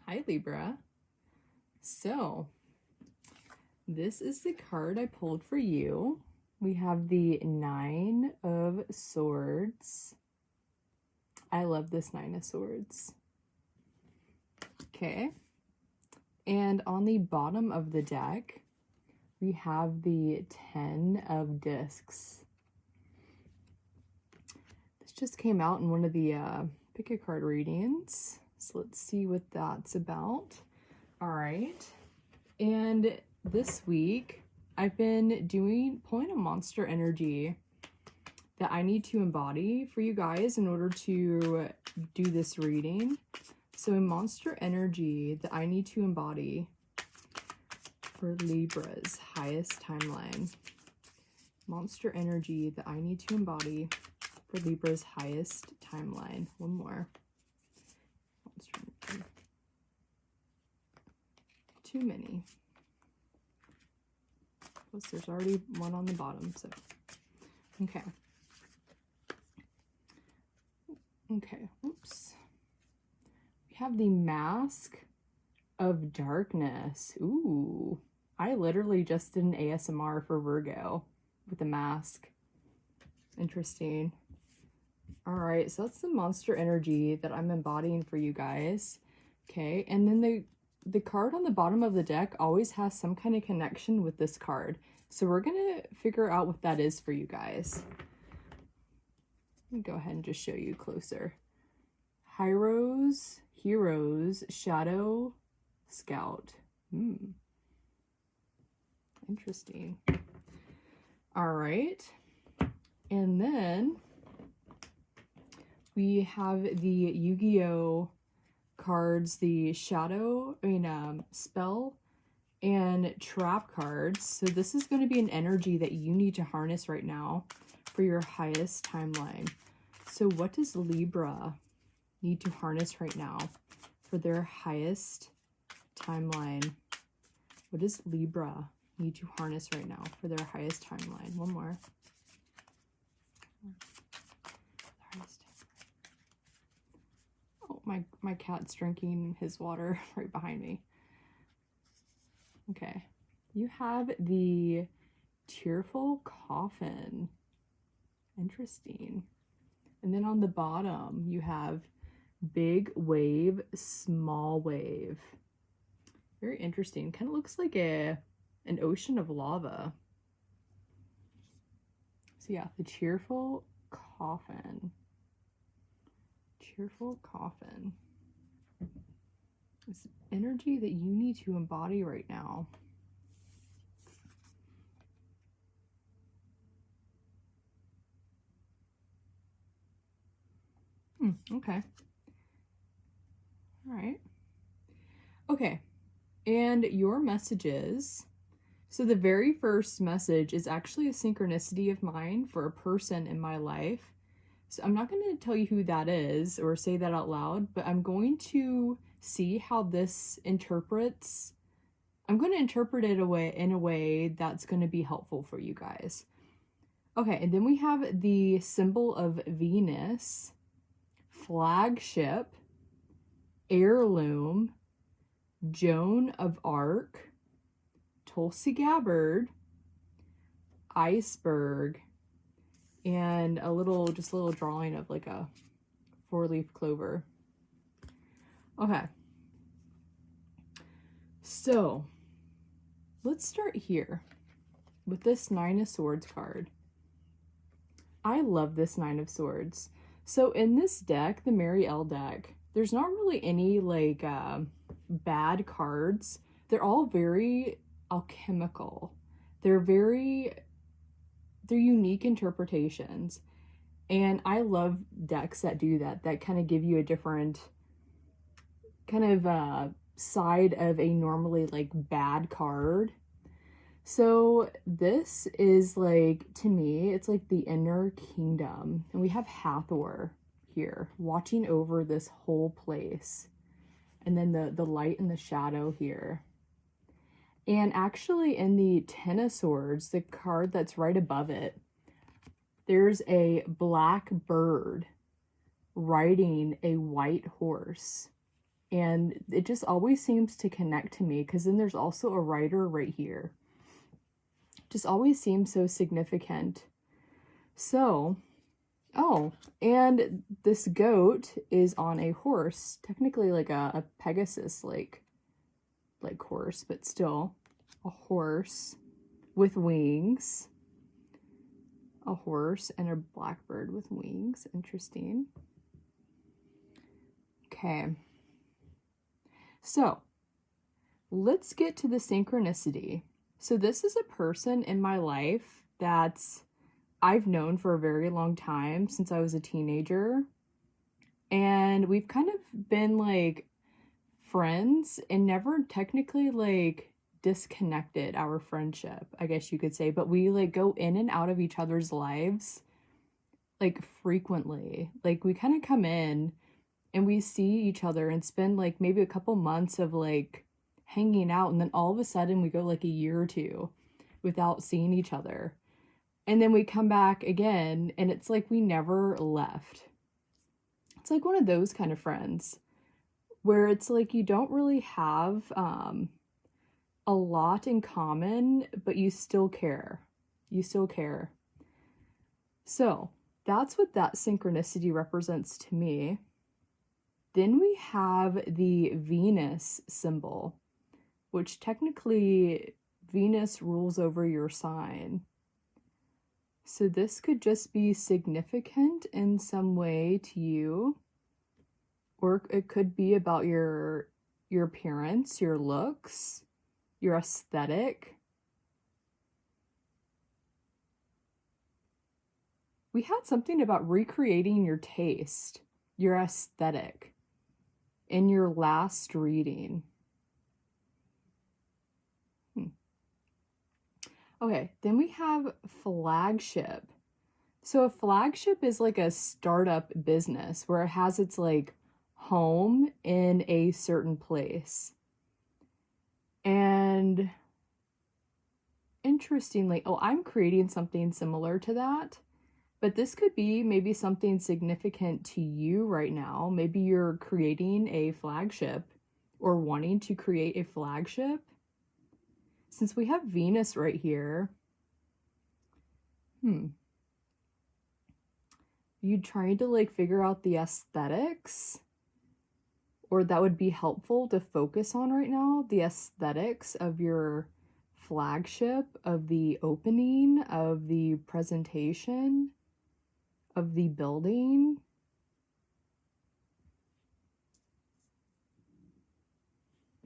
Hi, Libra. So, this is the card I pulled for you. We have the Nine of Swords. I love this Nine of Swords. Okay. And on the bottom of the deck, we have the Ten of Discs. This just came out in one of the pick a card readings. So let's see what that's about. All right. And this week, I've been pulling a monster energy that I need to embody for you guys in order to do this reading. So a monster energy that I need to embody for Libra's highest timeline. Monster energy that I need to embody for Libra's highest timeline. One more. Monster energy. Too many. Plus there's already one on the bottom, so okay. Okay, oops. We have the Mask of Darkness. Ooh, I literally just did an ASMR for Virgo with the mask. Interesting. All right, so that's the monster energy that I'm embodying for you guys. Okay, and then the card on the bottom of the deck always has some kind of connection with this card. So we're gonna figure out what that is for you guys. Let me go ahead and just show you closer. Heroes, Shadow, Scout. Interesting. All right. And then we have the Yu-Gi-Oh cards, the spell and trap cards. So this is going to be an energy that you need to harness right now for your highest timeline. So what does Libra need to harness right now for their highest timeline? What does Libra need to harness right now for their highest timeline? One more. Oh, my cat's drinking his water right behind me. Okay, you have the Tearful Coffin. Interesting. And then on the bottom, you have Big Wave, Small Wave. Very interesting. Kind of looks like an ocean of lava. So yeah, the Tearful Coffin. Tearful Coffin. This energy that you need to embody right now. Okay. All right. Okay. And your messages. So the very first message is actually a synchronicity of mine for a person in my life. So I'm not going to tell you who that is or say that out loud, but I'm going to see how this interprets. I'm going to interpret it in a way that's going to be helpful for you guys. Okay, and then we have the symbol of Venus, flagship, heirloom, Joan of Arc, Tulsi Gabbard, iceberg, and just a little drawing of like a 4-leaf clover. Okay. So let's start here with this Nine of Swords card. I love this Nine of Swords. So in this deck, the Mary L deck, there's not really any like bad cards. They're all very alchemical. They're unique interpretations. And I love decks that do that kind of give you a different kind of side of a normally like bad card. So this is like, to me, it's like the inner kingdom. And we have Hathor here watching over this whole place. And then the light and the shadow here. And actually in the Ten of Swords, the card that's right above it, there's a black bird riding a white horse. And it just always seems to connect to me, because then there's also a rider right here. Just always seems so significant. So, oh, and this goat is on a horse, technically like a Pegasus like horse, but still a horse with wings. A horse and a blackbird with wings. Interesting. Okay. So, let's get to the synchronicity. So this is a person in my life that's I've known for a very long time, since I was a teenager. And we've kind of been like friends and never technically like disconnected our friendship, I guess you could say. But we like go in and out of each other's lives like frequently. Like we kind of come in and we see each other and spend like maybe a couple months of like hanging out, and then all of a sudden we go like a year or two without seeing each other. And then we come back again and it's like we never left. It's like one of those kind of friends where it's like you don't really have a lot in common, but you still care. You still care. So that's what that synchronicity represents to me. Then we have the Venus symbol, which technically Venus rules over your sign. So this could just be significant in some way to you, or it could be about your appearance, your looks, your aesthetic. We had something about recreating your taste, your aesthetic, in your last reading. Okay, then we have flagship. So a flagship is like a startup business where it has its like home in a certain place. And interestingly, oh, I'm creating something similar to that, but this could be maybe something significant to you right now. Maybe you're creating a flagship or wanting to create a flagship. Since we have Venus right here, you trying to like figure out the aesthetics, or that would be helpful to focus on right now, the aesthetics of your flagship, of the opening, of the presentation, of the building.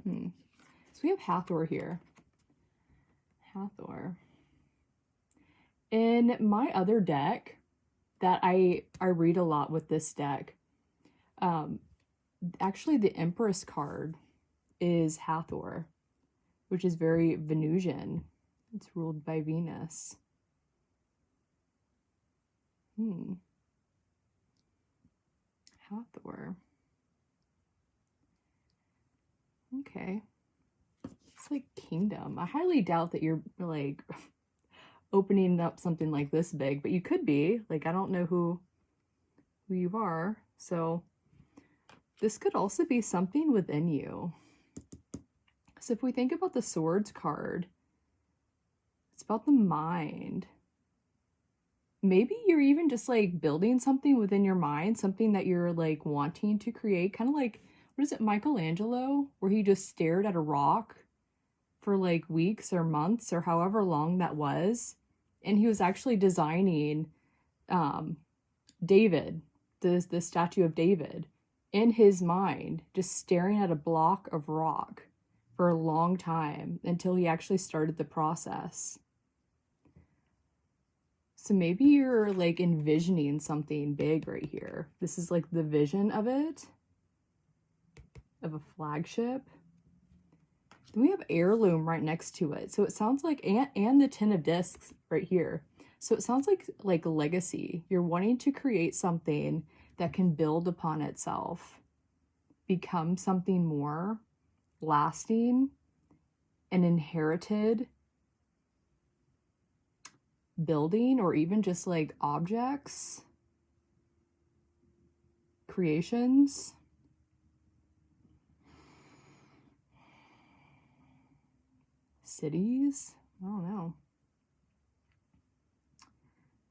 So we have Hathor here. Hathor. In my other deck that I read a lot with this deck, actually the Empress card is Hathor, which is very Venusian. It's ruled by Venus. Hathor. Okay. It's like kingdom. I highly doubt that you're like opening up something like this big, but you could be. Like, I don't know who you are. So this could also be something within you. So if we think about the Swords card, it's about the mind. Maybe you're even just like building something within your mind, something that you're like wanting to create, kind of like, what is it, Michelangelo, where he just stared at a rock for like weeks or months or however long that was, and he was actually designing David, the statue of David, in his mind, just staring at a block of rock for a long time until he actually started the process. So maybe you're like envisioning something big right here. This is like the vision of it, of a flagship. Then we have heirloom right next to it. So it sounds like, and the 10 of discs right here. So it sounds like legacy. You're wanting to create something that can build upon itself, become something more lasting, an inherited building, or even just like objects, creations. cities. I don't know.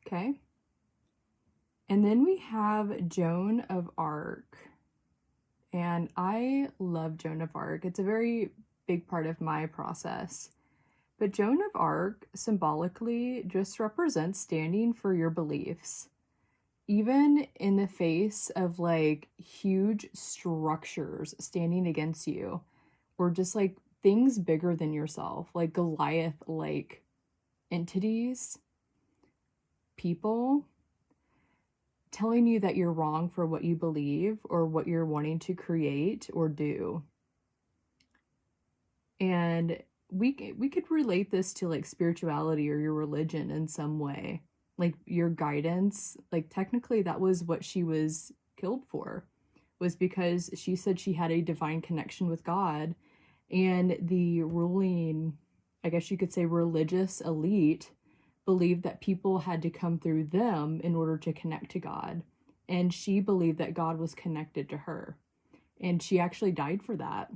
Okay. And then we have Joan of Arc. And I love Joan of Arc. It's a very big part of my process. But Joan of Arc symbolically just represents standing for your beliefs, even in the face of like huge structures standing against you, or just like things bigger than yourself, like Goliath like entities, people telling you that you're wrong for what you believe or what you're wanting to create or do. And we could relate this to like spirituality or your religion in some way, like your guidance. Like technically that was what she was killed for, was because she said she had a divine connection with God, and the ruling, I guess you could say, religious elite believed that people had to come through them in order to connect to God. And she believed that God was connected to her. And she actually died for that.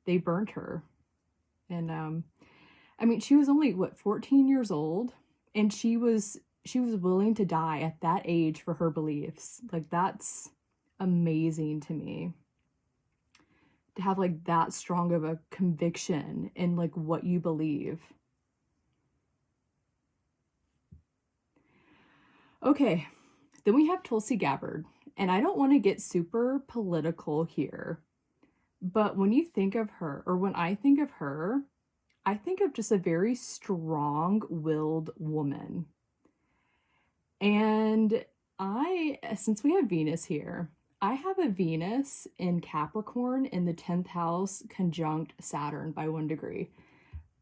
They burnt her. And I mean, she was only 14 years old, and she was willing to die at that age for her beliefs. Like, that's amazing to me, to have like that strong of a conviction in like what you believe. Okay, then we have Tulsi Gabbard, and I don't want to get super political here, but when you think of her, or when I think of her, I think of just a very strong-willed woman. And since we have Venus here, I have a Venus in Capricorn in the 10th house conjunct Saturn by 1 degree.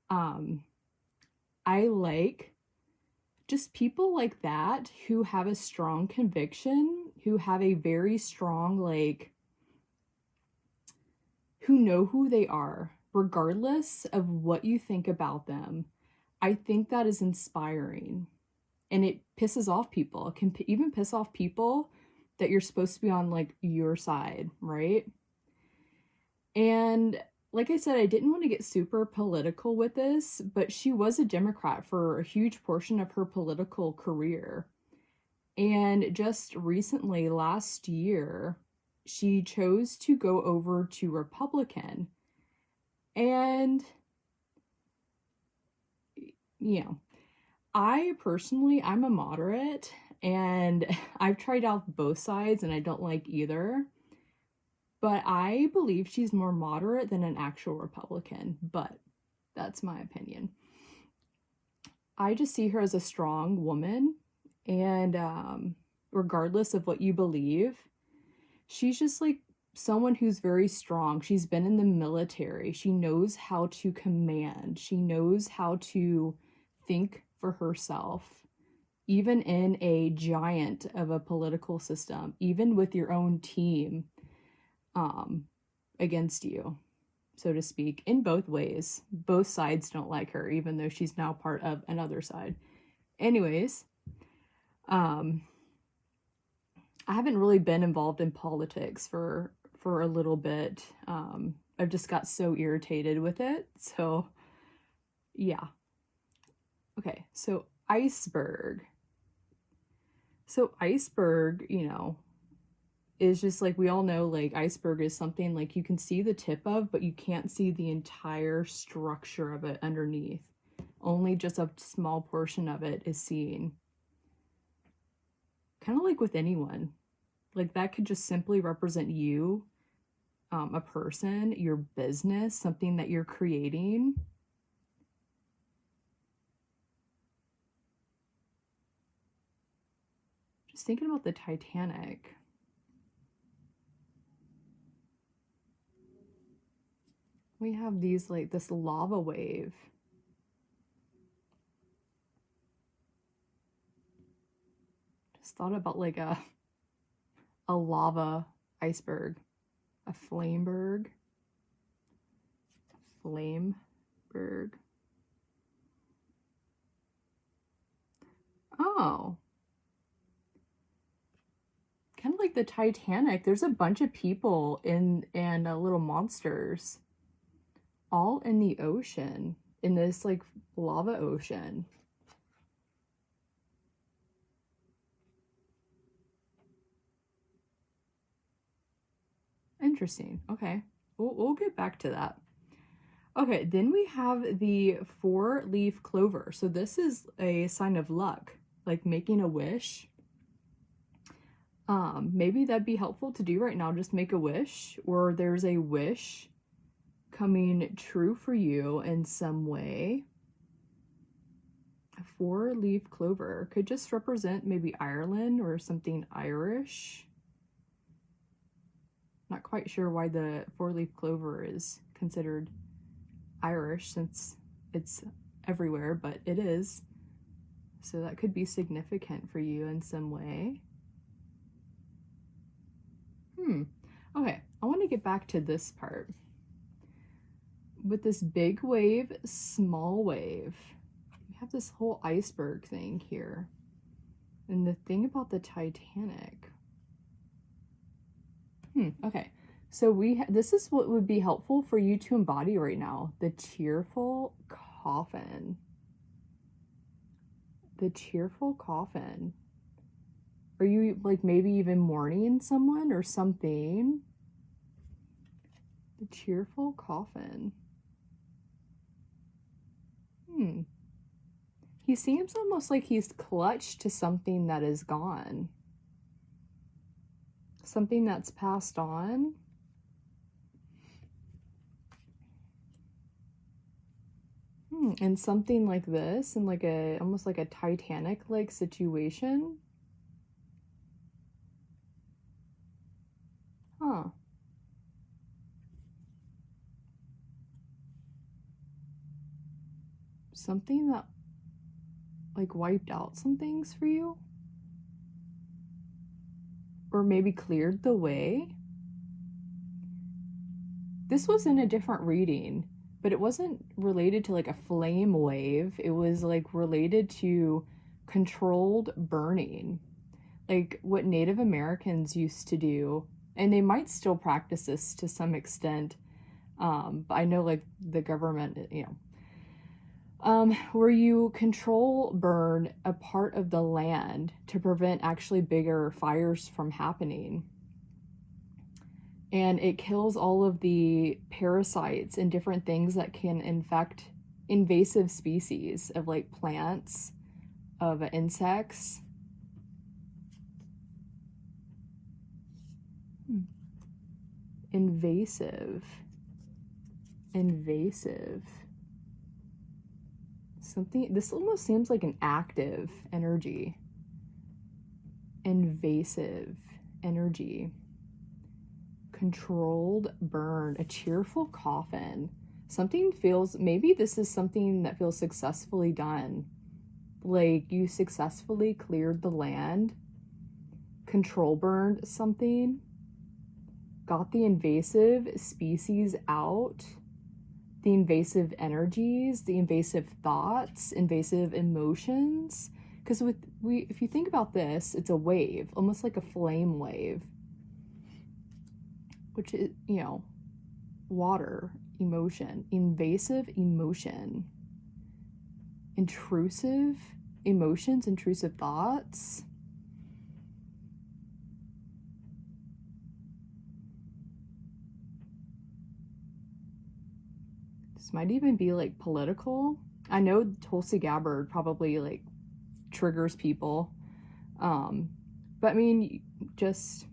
I like just people like that who have a strong conviction, who have a very strong, like, who know who they are, regardless of what you think about them. I think that is inspiring, and it pisses off people. It can even piss off people that you're supposed to be on like your side, right? And like I said, I didn't want to get super political with this, but she was a Democrat for a huge portion of her political career. And just recently, last year, she chose to go over to Republican. And, you know, I'm a moderate, and I've tried out both sides and I don't like either. But I believe she's more moderate than an actual Republican, but that's my opinion. I just see her as a strong woman, and regardless of what you believe, she's just like someone who's very strong. She's been in the military. She knows how to command. She knows how to think for herself, even in a giant of a political system, even with your own team against you, so to speak, in both ways. Both sides don't like her, even though she's now part of another side. Anyways, I haven't really been involved in politics for a little bit. I've just got so irritated with it. So yeah. Okay, so iceberg. So iceberg, is just like, we all know, like, iceberg is something like you can see the tip of, but you can't see the entire structure of it underneath. Only just a small portion of it is seen. Kind of like with anyone. Like, that could just simply represent you, a person, your business, something that you're creating. Just thinking about the Titanic. We have these, like, this lava wave. Just thought about like a lava iceberg, a flameberg. Oh, kind of like the Titanic. There's a bunch of people and little monsters all in the ocean. in this like lava ocean. Interesting. Okay. We'll get back to that. Okay, then we have the 4-leaf clover. So this is a sign of luck, like making a wish. Maybe that'd be helpful to do right now. Just make a wish, or there's a wish coming true for you in some way. A 4-leaf clover could just represent maybe Ireland or something Irish. Not quite sure why the 4-leaf clover is considered Irish since it's everywhere, but it is. So that could be significant for you in some way. Okay, I want to get back to this part. With this big wave, small wave, we have this whole iceberg thing here. And the thing about the Titanic. Okay, so this is what would be helpful for you to embody right now. The cheerful coffin. The cheerful coffin. Are you like maybe even mourning someone or something? The cheerful coffin. He seems almost like he's clutched to something that is gone. Something that's passed on. And something like this, and like almost like a Titanic-like situation. Huh. Something that like wiped out some things for you? Or maybe cleared the way? This was in a different reading, but it wasn't related to like a flame wave. It was like related to controlled burning, like what Native Americans used to do, and they might still practice this to some extent. But I know like the government, where you control burn a part of the land to prevent actually bigger fires from happening. And it kills all of the parasites and different things that can infect invasive species of like plants, of insects. Invasive. Something, this almost seems like an active energy. Invasive energy. Controlled burn, a cheerful coffin. Something feels, maybe this is something that feels successfully done. Like you successfully cleared the land, control burned something, got the invasive species out, the invasive energies, the invasive thoughts, invasive emotions. Because if you think about this, it's a wave, almost like a flame wave, which is, water, emotion, invasive emotion, intrusive emotions, intrusive thoughts. This might even be like political. I know Tulsi Gabbard probably like triggers people. But I mean, just,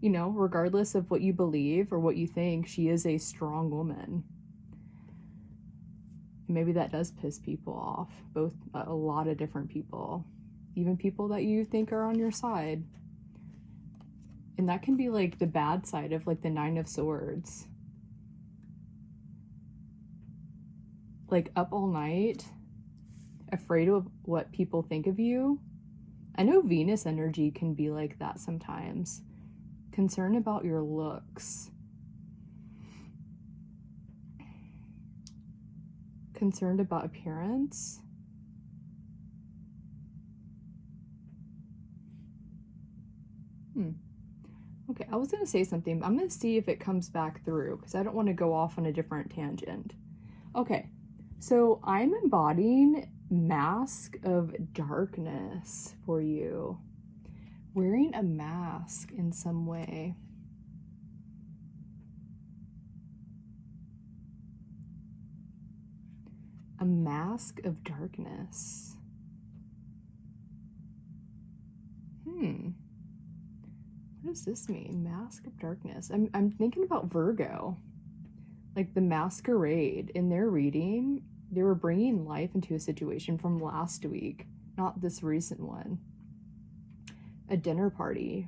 regardless of what you believe or what you think, she is a strong woman. Maybe that does piss people off, both a lot of different people, even people that you think are on your side. And that can be like the bad side of like the 9 of Swords. Like up all night, afraid of what people think of you. I know Venus energy can be like that sometimes. Concern about your looks. Concerned about appearance. Okay, I was going to say something, but I'm going to see if it comes back through because I don't want to go off on a different tangent. Okay, So I'm embodying mask of darkness for you. Wearing a mask in some way. A mask of darkness. What does this mean? Mask of darkness. I'm thinking about Virgo. Like the masquerade in their reading, they were bringing life into a situation from last week, not this recent one. A dinner party.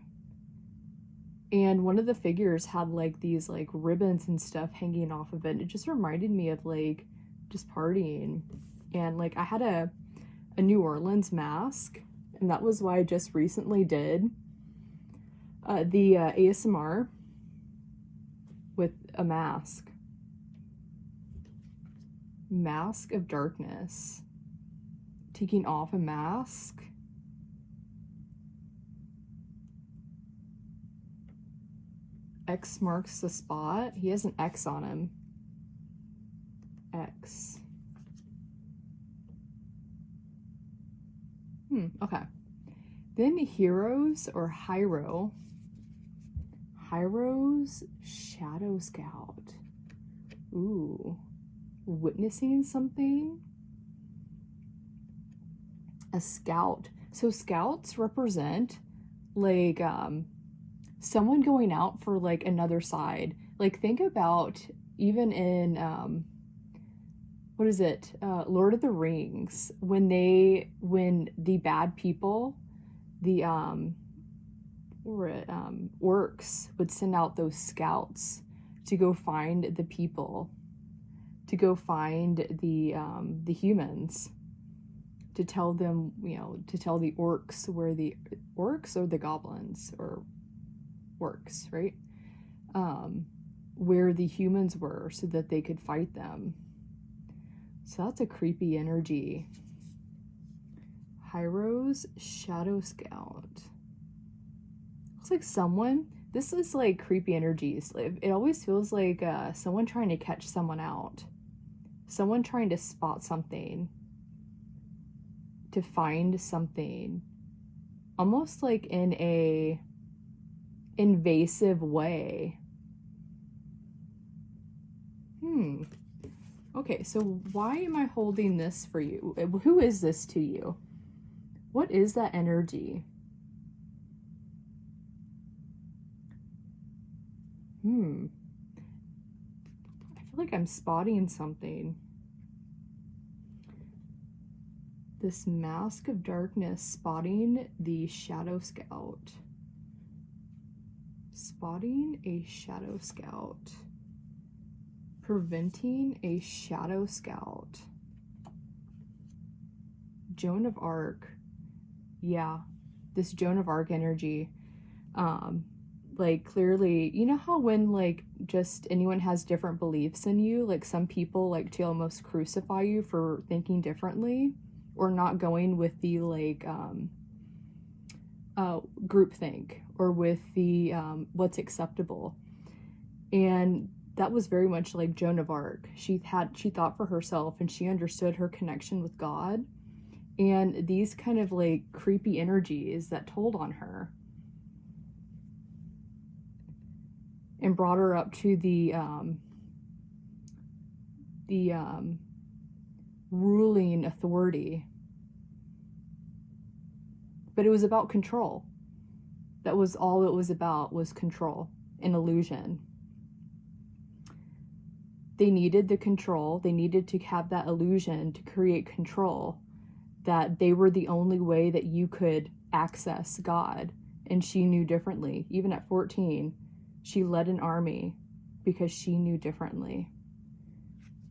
And one of the figures had like these like ribbons and stuff hanging off of it. It just reminded me of like just partying. And like I had a New Orleans mask, and that was why I just recently did the ASMR with a mask. Mask of darkness. Taking off a mask. X marks the spot. He has an X on him. X. Okay. Then Heroes or Hiro. Hiro's Shadow Scout. Ooh. Witnessing something. A scout. So scouts represent like someone going out for like another side. Like think about even in what is it? Lord of the Rings, when the bad people, the orcs would send out those scouts to go find the people, to go find the humans, to tell them, to tell the orcs where the orcs or the goblins or orcs, right? Where the humans were so that they could fight them. So that's a creepy energy. Hiro's Shadow Scout. Looks like someone, this is like creepy energies. It always feels like someone trying to catch someone out. Someone trying to spot something. To find something. Almost like in a invasive way. Okay, so why am I holding this for you? Who is this to you? What is that energy? I feel like I'm spotting something. This mask of darkness, spotting the Shadow Scout. Spotting a Shadow Scout. Preventing a Shadow Scout. Joan of Arc. Yeah, this Joan of Arc energy. Like clearly, you know how when like just anyone has different beliefs in you, like some people like to almost crucify you for thinking differently or not going with the like groupthink or with the what's acceptable. And that was very much like Joan of Arc. She thought for herself and she understood her connection with God, and these kind of like creepy energies that told on her and brought her up to the ruling authority. But it was about control. That was all it was about, was control and illusion. They needed the control. They needed to have that illusion to create control, that they were the only way that you could access God. And she knew differently. Even at 14, she led an army because she knew differently.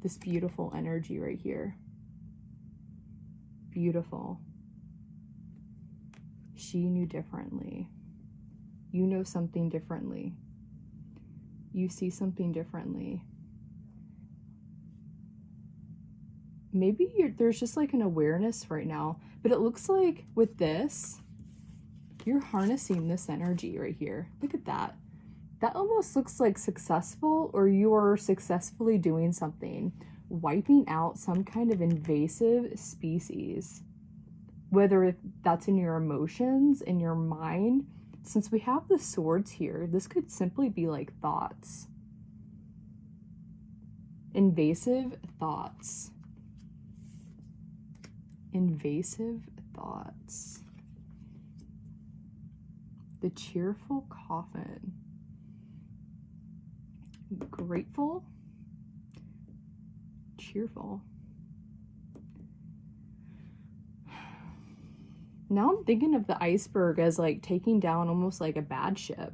This beautiful energy right here. Beautiful. She knew differently. You know something differently. You see something differently. Maybe there's just like an awareness right now, but it looks like with this, you're harnessing this energy right here. Look at that. That almost looks like successful, or you are successfully doing something, wiping out some kind of invasive species, whether that's in your emotions, in your mind. Since we have the swords here, this could simply be like thoughts. Invasive thoughts. Invasive thoughts. The cheerful coffin. Grateful. Cheerful. Now I'm thinking of the iceberg as like taking down almost like a bad ship.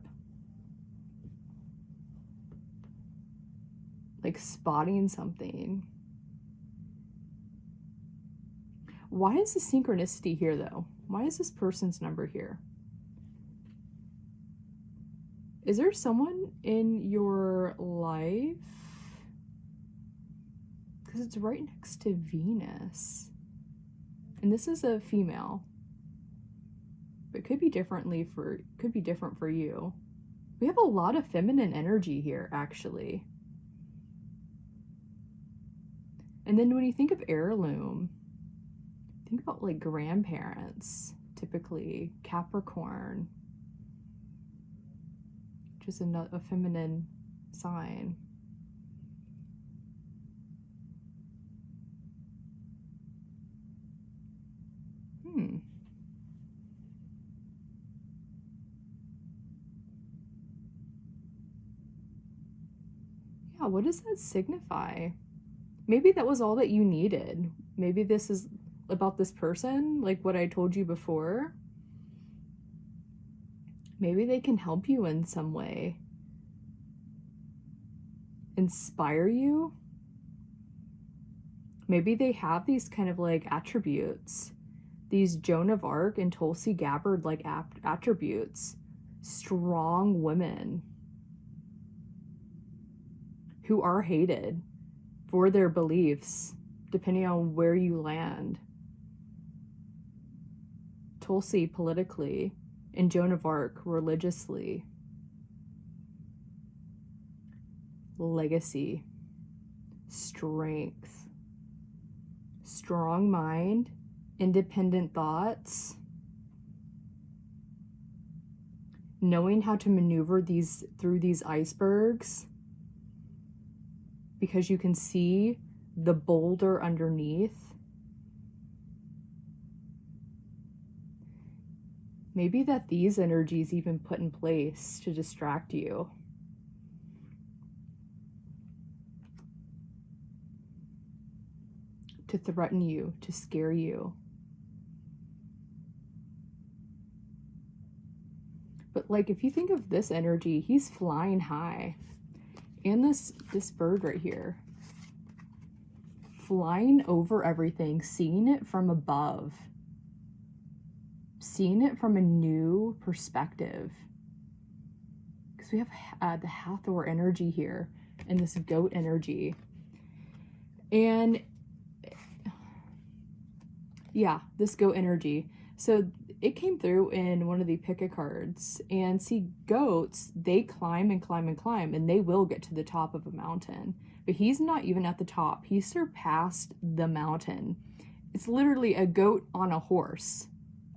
Like spotting something. Why is the synchronicity here though? Why is this person's number here? Is there someone in your life? Because it's right next to Venus. And this is a female. But it could be different for you. We have a lot of feminine energy here, actually. And then when you think of heirloom, think about like grandparents, typically Capricorn, which is a feminine sign. Yeah, what does that signify? Maybe that was all that you needed. Maybe this is about this person, like what I told you before. Maybe they can help you in some way. Inspire you. Maybe they have these kind of like attributes. These Joan of Arc and Tulsi Gabbard like attributes. Strong women who are hated for their beliefs, depending on where you land. Tulsi politically, and Joan of Arc religiously. Legacy, strength, strong mind, independent thoughts, knowing how to maneuver through these icebergs, because you can see the boulder underneath. Maybe that these energies even put in place to distract you. To threaten you, to scare you. But like if you think of this energy, he's flying high. And this bird right here, flying over everything, seeing it from above, seeing it from a new perspective. Because we have the Hathor energy here and this goat energy. And yeah, this goat energy. So it came through in one of the pick a cards. And see, goats, they climb and climb and climb, and they will get to the top of a mountain. But he's not even at the top. He surpassed the mountain. It's literally a goat on a horse,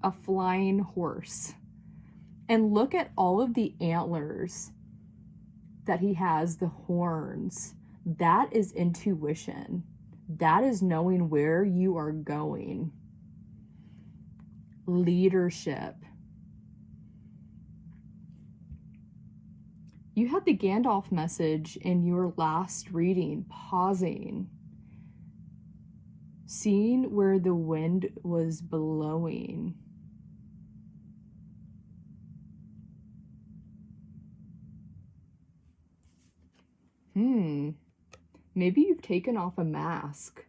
a flying horse. And look at all of the antlers that he has, the horns. That is intuition. That is knowing where you are going. Leadership. You had the Gandalf message in your last reading, pausing, seeing where the wind was blowing. Maybe you've taken off a mask.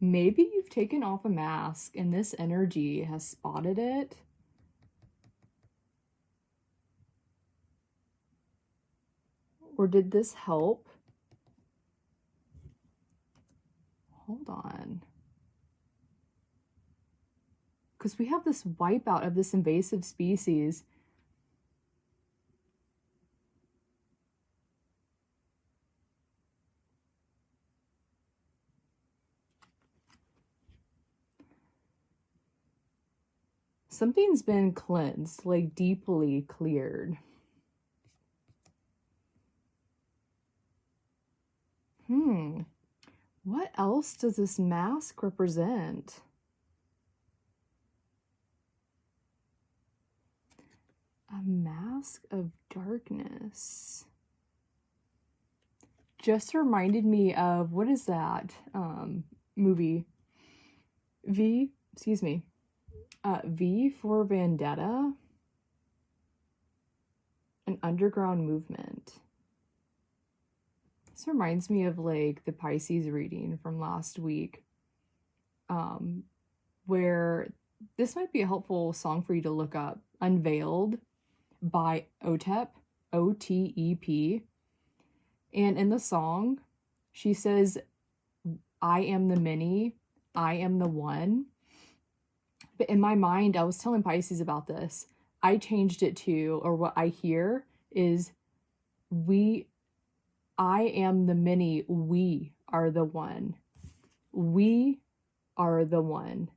Maybe you've taken off a mask and this energy has spotted it. Or did this help? Hold on. Because we have this wipeout of this invasive species. Something's been cleansed, like deeply cleared. What else does this mask represent? A mask of darkness. Just reminded me of, what is that movie? V for Vendetta. An underground movement. This reminds me of like the Pisces reading from last week, where this might be a helpful song for you to look up. Unveiled by Otep, O-T-E-P. And in the song, she says, I am the many, I am the one. But in my mind, I was telling Pisces about this. I changed it to, or what I hear is, I am the many, we are the one. We are the one.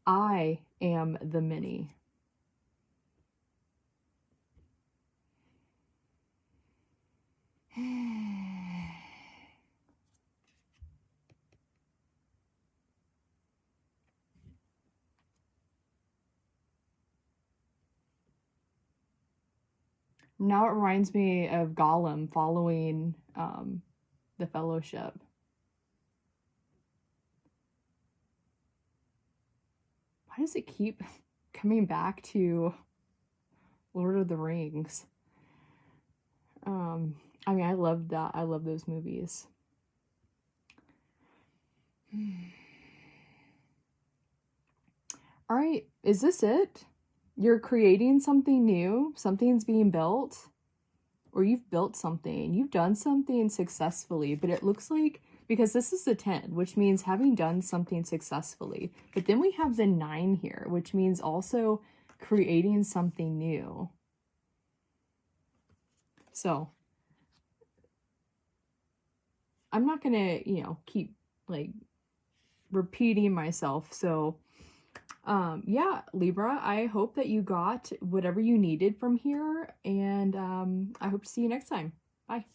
I am the many. Now it reminds me of Gollum following the Fellowship. Why does it keep coming back to Lord of the Rings? I mean, I loved that. I love those movies. All right, is this it? You're creating something new, something's being built, or you've built something, you've done something successfully, but it looks like, because this is the 10, which means having done something successfully, but then we have the 9 here, which means also creating something new. So I'm not gonna, keep like repeating myself. So yeah, Libra, I hope that you got whatever you needed from here, and I hope to see you next time. Bye.